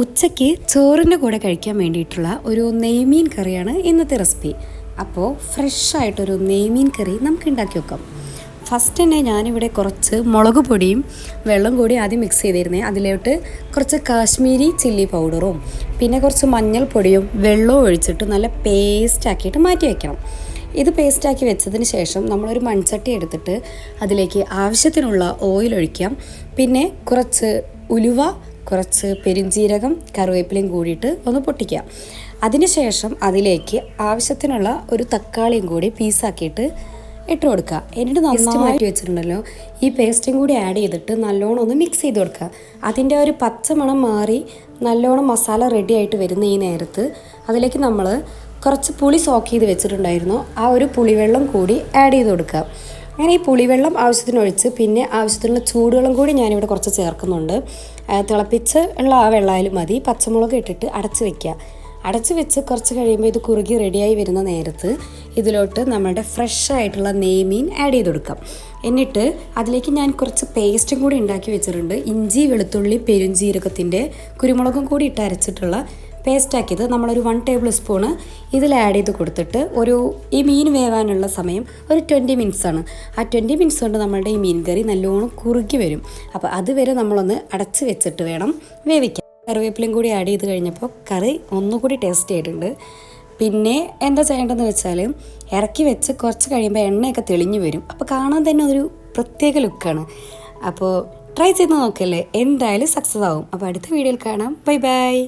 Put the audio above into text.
ഉച്ചയ്ക്ക് ചോറിൻ്റെ കൂടെ കഴിക്കാൻ വേണ്ടിയിട്ടുള്ള ഒരു നെയ്മീൻ കറിയാണ് ഇന്നത്തെ റെസിപ്പി. അപ്പോൾ ഫ്രഷായിട്ടൊരു നെയ്മീൻ കറി നമുക്ക് ഉണ്ടാക്കി വെക്കാം. ഫസ്റ്റ് തന്നെ ഞാനിവിടെ കുറച്ച് മുളക് പൊടിയും വെള്ളം കൂടി ആദ്യം മിക്സ് ചെയ്തിരുന്നേ. അതിലോട്ട് കുറച്ച് കാശ്മീരി ചില്ലി പൗഡറും പിന്നെ കുറച്ച് മഞ്ഞൾപ്പൊടിയും വെള്ളവും ഒഴിച്ചിട്ട് നല്ല പേസ്റ്റാക്കിയിട്ട് മാറ്റി വയ്ക്കണം. ഇത് പേസ്റ്റാക്കി വെച്ചതിന് ശേഷം നമ്മളൊരു മൺചട്ടി എടുത്തിട്ട് അതിലേക്ക് ആവശ്യത്തിനുള്ള ഓയിൽ ഒഴിക്കാം. പിന്നെ കുറച്ച് ഉലുവ, കുറച്ച് പെരുംജീരകം, കറിവേപ്പിലയും കൂടിയിട്ട് ഒന്ന് പൊട്ടിക്കുക. അതിനുശേഷം അതിലേക്ക് ആവശ്യത്തിനുള്ള ഒരു തക്കാളിയും കൂടി പീസാക്കിയിട്ട് ഇട്ട് കൊടുക്കുക. എന്നിട്ട് നന്നായി മാറ്റി വെച്ചിട്ടുണ്ടല്ലോ, ഈ പേസ്റ്റും കൂടി ആഡ് ചെയ്തിട്ട് നല്ലോണം ഒന്ന് മിക്സ് ചെയ്ത് കൊടുക്കുക. അതിൻ്റെ ഒരു പച്ചമണം മാറി നല്ലോണം മസാല റെഡി ആയിട്ട് വരുന്ന ഈ നേരത്ത് അതിലേക്ക് നമ്മൾ കുറച്ച് പുളി സോക്ക് ചെയ്ത് വെച്ചിട്ടുണ്ടായിരുന്നു, ആ ഒരു പുളിവെള്ളം കൂടി ആഡ് ചെയ്ത് കൊടുക്കുക. അങ്ങനെ ഈ പുളിവെള്ളം ആവശ്യത്തിനൊഴിച്ച് പിന്നെ ആവശ്യത്തിനുള്ള ചൂടുവെള്ളം കൂടി ഞാനിവിടെ കുറച്ച് ചേർക്കുന്നുണ്ട്. തിളപ്പിച്ച് ഉള്ള ആ വെള്ളമായാലും മതി. പച്ചമുളക് ഇട്ടിട്ട് അടച്ച് വെക്കുക. അടച്ച് വെച്ച് കുറച്ച് കഴിയുമ്പോൾ ഇത് കുറുകി റെഡിയായി വരുന്ന നേരത്ത് ഇതിലോട്ട് നമ്മുടെ ഫ്രഷ് ആയിട്ടുള്ള നെയ്മീൻ ആഡ് ചെയ്ത് കൊടുക്കാം. എന്നിട്ട് അതിലേക്ക് ഞാൻ കുറച്ച് പേസ്റ്റും കൂടി ഉണ്ടാക്കി വെച്ചിട്ടുണ്ട്. ഇഞ്ചി, വെളുത്തുള്ളി, പെരുംജീരകത്തിൻ്റെ കുരുമുളകും കൂടി ഇട്ട് അരച്ചിട്ടുള്ള പേസ്റ്റാക്കിയത് നമ്മളൊരു 1 ടേബിൾ സ്പൂണ് ഇതിൽ ആഡ് ചെയ്ത് കൊടുത്തിട്ട് ഈ മീൻ വേവാനുള്ള സമയം ഒരു 20 മിനിറ്റ്സ് ആണ്. ആ 20 മിനിറ്റ്സ് കൊണ്ട് നമ്മളുടെ ഈ മീൻ കറി നല്ലോണം കുറുകി വരും. അപ്പോൾ അതുവരെ നമ്മളൊന്ന് അടച്ച് വെച്ചിട്ട് വേണം വേവിക്കാൻ. കറിവേപ്പിലയും കൂടി ആഡ് ചെയ്ത് കഴിഞ്ഞപ്പോൾ കറി ഒന്നുകൂടി ടേസ്റ്റ് ചെയ്തിട്ടുണ്ട്. പിന്നെ എന്താ ചെയ്യേണ്ടതെന്ന് വെച്ചാൽ ഇറക്കി വെച്ച് കുറച്ച് കഴിയുമ്പോൾ എണ്ണയൊക്കെ തെളിഞ്ഞു വരും. അപ്പോൾ കാണാൻ തന്നെ ഒരു പ്രത്യേക ലുക്കാണ്. അപ്പോൾ ട്രൈ ചെയ്ത് നോക്കല്ലേ, എന്തായാലും സക്സസ് ആവും. അപ്പോൾ അടുത്ത വീഡിയോയിൽ കാണാം. Bye bye.